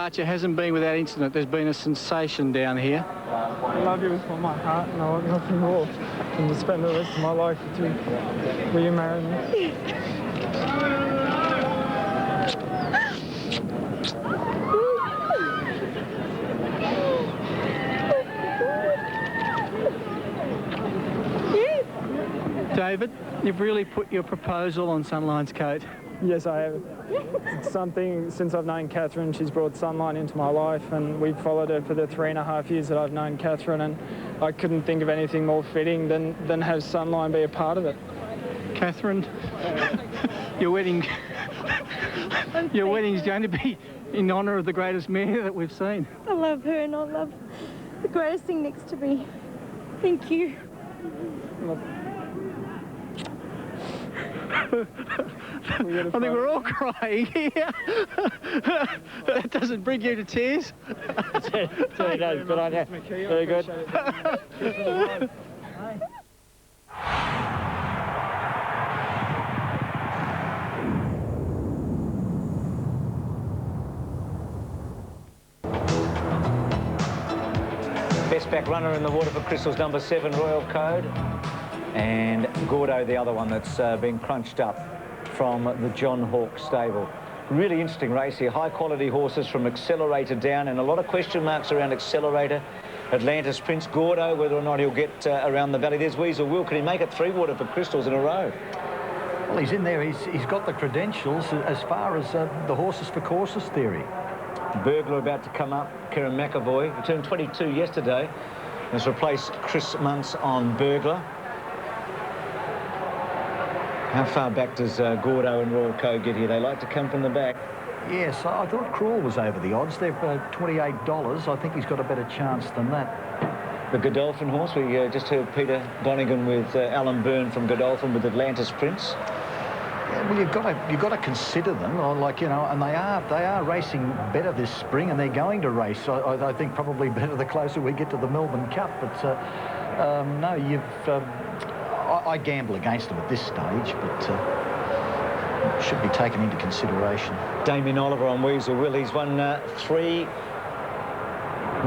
Archer hasn't been without incident. There's been a sensation down here. I love you with all my heart, and I want nothing more than to spend the rest of my life with you. Will you marry me? David, you've really put your proposal on Sunline's coat. Yes, I have. It's something, since I've known Catherine, she's brought Sunline into my life, and we've followed her for the 3.5 years that I've known Catherine, and I couldn't think of anything more fitting than have Sunline be a part of it. Catherine, your wedding's going to be in honour of the greatest mare that we've seen. I love her, and I love the greatest thing next to me. Thank you. I think we're all crying here. That doesn't bring you to tears. Very good idea. Very good. Best back runner in the Waterford Crystals, number 7, Royal Code. And Gordo, the other one that's been crunched up from the John Hawke stable. Really interesting race here. High quality horses from Accelerator down, and a lot of question marks around Accelerator. Atlantis Prince, Gordo, whether or not he'll get around the valley. There's Weasel Will. Can he make it 3 Waterford Crystals in a row? Well, he's in there. He's got the credentials as far as the horses for courses theory. Burglar about to come up. Kieran McAvoy, he turned 22 yesterday. Has replaced Chris Muntz on Burglar. How far back does Gordo and Royal Code get here? They like to come from the back. Yes, I thought Crawl was over the odds. They're $28. I think he's got a better chance than that. The Godolphin horse, we just heard Peter Donegan with Alan Byrne from Godolphin with Atlantis Prince. Yeah, well, you've got to consider them, like, you know, and they are racing better this spring, and they're going to race. I think probably better the closer we get to the Melbourne Cup. But no, I gamble against them at this stage, but should be taken into consideration. Damien Oliver on Weasel Will. He's won 3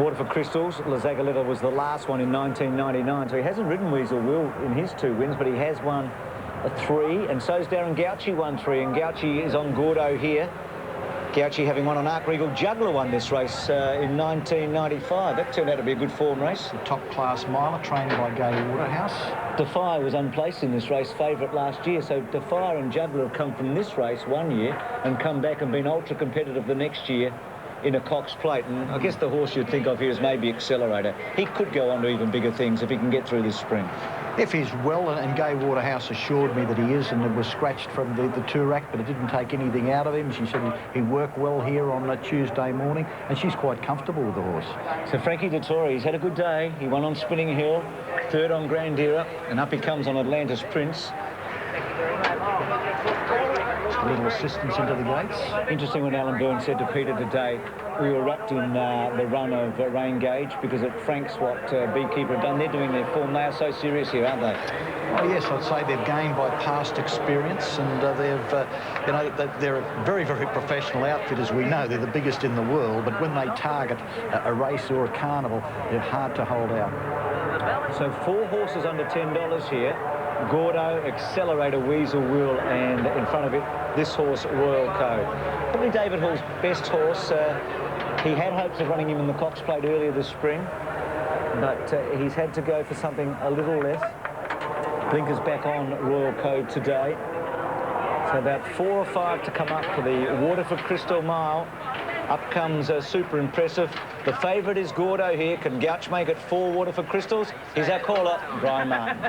Waterford Crystals. La Zagaleta was the last one in 1999, so he hasn't ridden Weasel Will in his 2 wins, but he has won 3, and so's Darren Gauci won 3, and Gauci is on Gordo here. Gauci, having won on Arc Regal, Juggler won this race in 1995. That turned out to be a good form race. The top-class miler, trained by Gay Waterhouse. Defier was unplaced in this race, favourite last year, so Defier and Juggler have come from this race one year and come back and been ultra-competitive the next year in a Cox Plate. And I guess the horse you'd think of here is maybe Accelerator. He could go on to even bigger things if he can get through this spring. If he's well, and Gay Waterhouse assured me that he is, and it was scratched from the Toorak, but it didn't take anything out of him. She said he worked well here on a Tuesday morning, and she's quite comfortable with the horse. So Frankie Dettori, he's had a good day. He won on Spinning Hill, 3rd on Grandira, and up he comes on Atlantis Prince. A little assistance into the gates. Interesting when Alan Byrne said to Peter today, we were wrapped in the run of Rain Gauge because it franks what Beekeeper have done. They're doing their form. They are so serious here, aren't they? Oh yes, I'd say they've gained by past experience, and they're a very, very professional outfit, as we know. They're the biggest in the world, but when they target a race or a carnival, they're hard to hold out. So 4 horses under $10 here. Gordo, Accelerator, Weasel Will, and in front of it, this horse, Royal Code. Probably David Hall's best horse. He had hopes of running him in the Cox Plate earlier this spring, but he's had to go for something a little less. Blinkers back on Royal Code today. So about 4 or 5 to come up for the Waterford Crystal Mile. Up comes Super Impressive. The favourite is Gordo here. Can Gouch make it 4 Waterford Crystals? He's our caller, Brian Martin.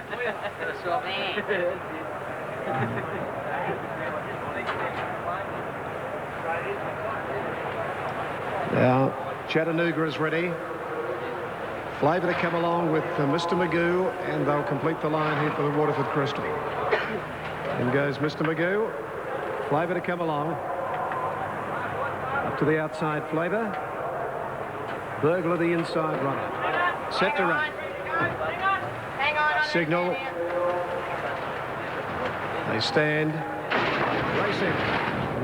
Now, Chattanooga is ready. Flavour to come along with Mr. Magoo, and they'll complete the line here for the Waterford Crystal. In goes Mr. Magoo. Flavour to come along. Up to the outside, Flavour. Burglar, the inside runner. Set to run. Signal. They stand. Racing.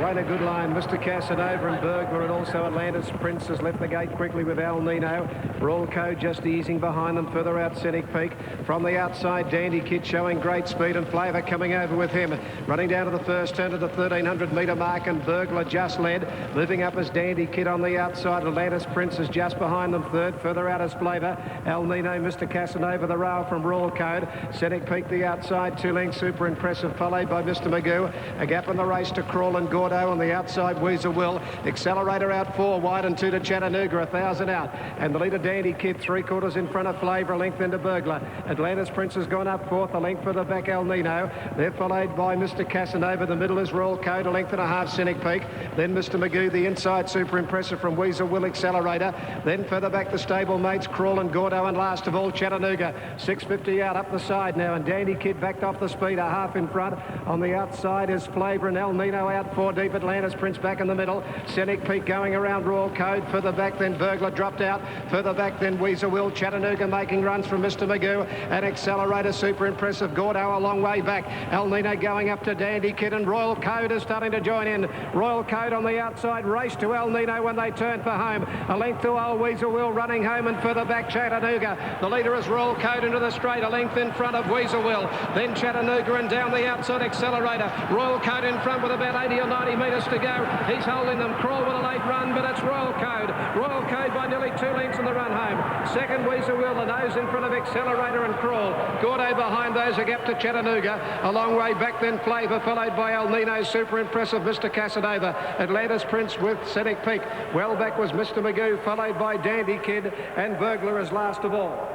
Away a good line, Mr. Casanova and Burglar, and also Atlantis Prince has left the gate quickly with El Nino. Royal Code just easing behind them. Further out, Scenic Peak. From the outside, Dandy Kid showing great speed, and Flavour coming over with him. Running down to the first turn to the 1,300-metre mark, and Burglar just led. Moving up as Dandy Kid on the outside. Atlantis Prince is just behind them third. Further out as Flavour. El Nino, Mr. Casanova, the rail from Royal Code. Scenic Peak the outside, 2 lengths, super impressive, followed by Mr. Magoo. A gap in the race to Crawl and Gordo on the outside. Weasel Will. Accelerator out 4 wide and 2 to Chattanooga, 1,000 out. And the leader Dandy Kid 3/4 in front of Flavour, a length into Burglar. Atlantis Prince has gone up 4th, a length for the back El Nino. They're followed by Mr. Casanova. The middle is Royal Code, a length and a half Scenic Peak. Then Mr. Magoo, the inside, super impressive from Weasel Will, Accelerator. Then further back the stable mates, Crawl and Gordo, and last of all Chattanooga. 650 out up the side now, and Dandy Kid backed off the speed, a half in front. On the outside is Flavour and El Nino out 4 deep. Atlantis Prince back in the middle. Scenic Peak going around Royal Code. Further back then Burglar dropped out. Further back then Weasel Will. Chattanooga making runs from Mr. Magoo. And Accelerator super impressive. Gordo a long way back. El Nino going up to Dandy Kid, and Royal Code is starting to join in. Royal Code on the outside, race to El Nino when they turn for home. A length to old Weasel Will running home, and further back Chattanooga. The leader is Royal Code into the straight, a length in front of Weasel Will. Then Chattanooga, and down the outside Accelerator. Royal Code in front with about 80 or 90 metres to go. He's holding them. Crawl with a late run, but it's Royal Code. Royal Code by nearly 2 lengths in the run home. Second Weasel Will, the nose in front of Accelerator and Crawl. Gordo behind those, a gap to Chattanooga. A long way back then Flavour, followed by El Nino, super impressive Mr. Casanova. Atlantis Prince with Scenic Peak. Well back was Mr. Magoo, followed by Dandy Kid, and Burglar is last of all.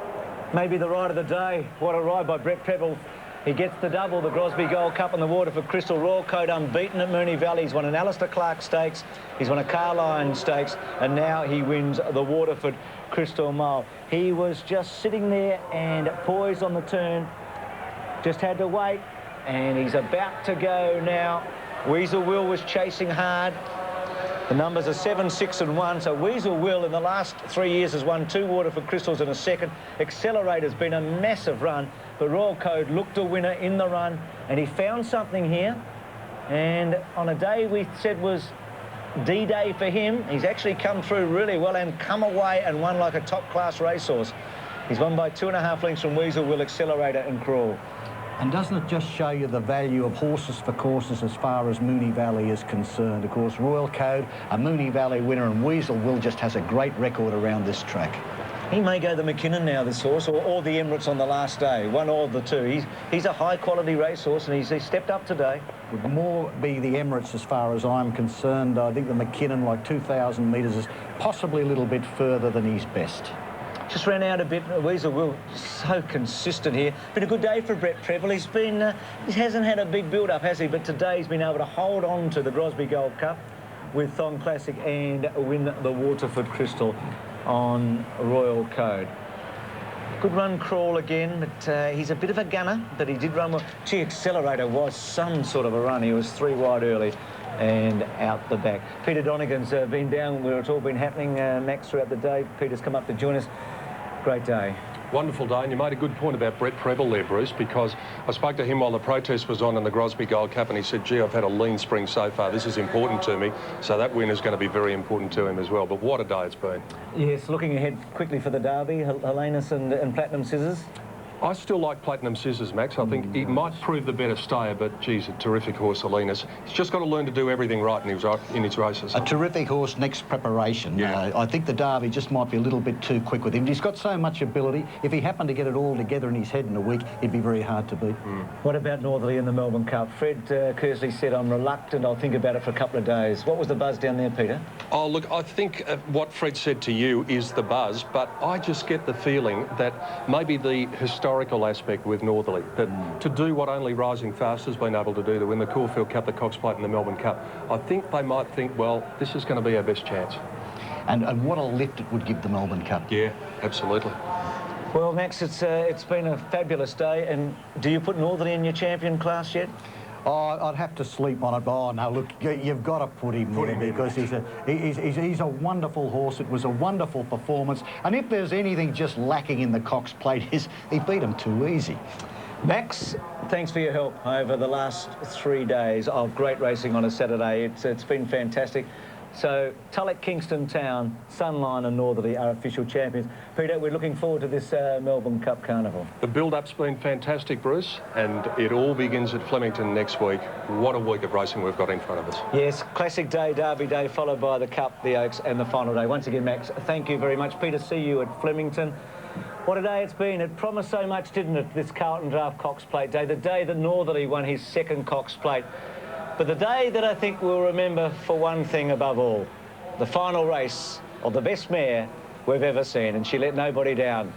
Maybe the ride of the day. What a ride by Brett Prebble. He gets the double, the Grosby Gold Cup in the Waterford Crystal. Royal Code unbeaten at Moonee Valley. He's won an Alistair Clark Stakes. He's won a Carline Stakes. And now he wins the Waterford Crystal Mile. He was just sitting there and poised on the turn. Just had to wait. And he's about to go now. Weasel Will was chasing hard. The numbers are 7, 6 and 1. So Weasel Will in the last 3 years has won 2 Waterford Crystals in a second. Accelerator's been a massive run, but Royal Code looked a winner in the run, and he found something here. And on a day we said was D-Day for him, he's actually come through really well and come away and won like a top-class racehorse. He's won by 2.5 lengths from Weasel Will, Accelerator and Crawl. And doesn't it just show you the value of horses for courses as far as Moonee Valley is concerned? Of course, Royal Code, a Moonee Valley winner, and Weasel Will just has a great record around this track. He may go the McKinnon now, this horse, or the Emirates on the last day. One or the two. He's a high-quality racehorse, and he's stepped up today. Would more be the Emirates as far as I'm concerned. I think the McKinnon, like 2,000 metres, is possibly a little bit further than his best. Just ran out a bit. Weasel Will, so consistent here. Been a good day for Brett Prebble. He hasn't had a big build-up, has he? But today he's been able to hold on to the Grosby Gold Cup with Thong Classic and win the Waterford Crystal on Royal Code. Good run, Crawl again, but he's a bit of a gunner, but he did run well. Gee, Accelerator was some sort of a run. He was 3 wide early and out the back. Peter Donegan's been down where it's all been happening, Max, throughout the day. Peter's come up to join us. Great day. Wonderful day, and you made a good point about Brett Prebble there, Bruce, because I spoke to him while the protest was on in the Grosby Gold Cup, and he said, gee, I've had a lean spring so far. This is important to me. So that win is going to be very important to him as well. But what a day it's been. Yes, looking ahead quickly for the Derby, Helenas and Platinum Scissors. I still like Platinum Scissors, Max. I think he might prove the better stayer, but, geez, a terrific horse, Helenas. He's just got to learn to do everything right in his races. A terrific horse, next preparation. Yeah. I think the Derby just might be a little bit too quick with him. He's got so much ability. If he happened to get it all together in his head in a week, it'd be very hard to beat. What about Northerly in the Melbourne Cup? Fred Kersley said, I'm reluctant, I'll think about it for a couple of days. What was the buzz down there, Peter? Oh, look, I think what Fred said to you is the buzz, but I just get the feeling that maybe the historical aspect with Northerly, that to do what only Rising Fast has been able to do, to win the Caulfield Cup, the Cox Plate and the Melbourne Cup, I think they might think, well, this is going to be our best chance. And what a lift it would give the Melbourne Cup. Yeah, absolutely. Well, Max, it's been a fabulous day, and do you put Northerly in your champion class yet? Oh, I'd have to sleep on it. Oh, no, look, you've got to put him there because he's a wonderful horse. It was a wonderful performance. And if there's anything just lacking in the Cox Plate, is he beat him too easy. Max, thanks for your help over the last 3 days of great racing on a Saturday. It's been fantastic. So Tulloch, Kingston Town, Sunline and Northerly are official champions. Peter, we're looking forward to this Melbourne Cup Carnival. The build-up's been fantastic, Bruce, and it all begins at Flemington next week. What a week of racing we've got in front of us. Yes, Classic Day, Derby Day, followed by the Cup, the Oaks and the final day. Once again, Max, thank you very much. Peter, see you at Flemington. What a day it's been. It promised so much, didn't it, this Carlton Draft Cox Plate Day, the day that Northerly won his second Cox Plate. But the day that I think we'll remember for one thing above all, the final race of the best mare we've ever seen, and she let nobody down.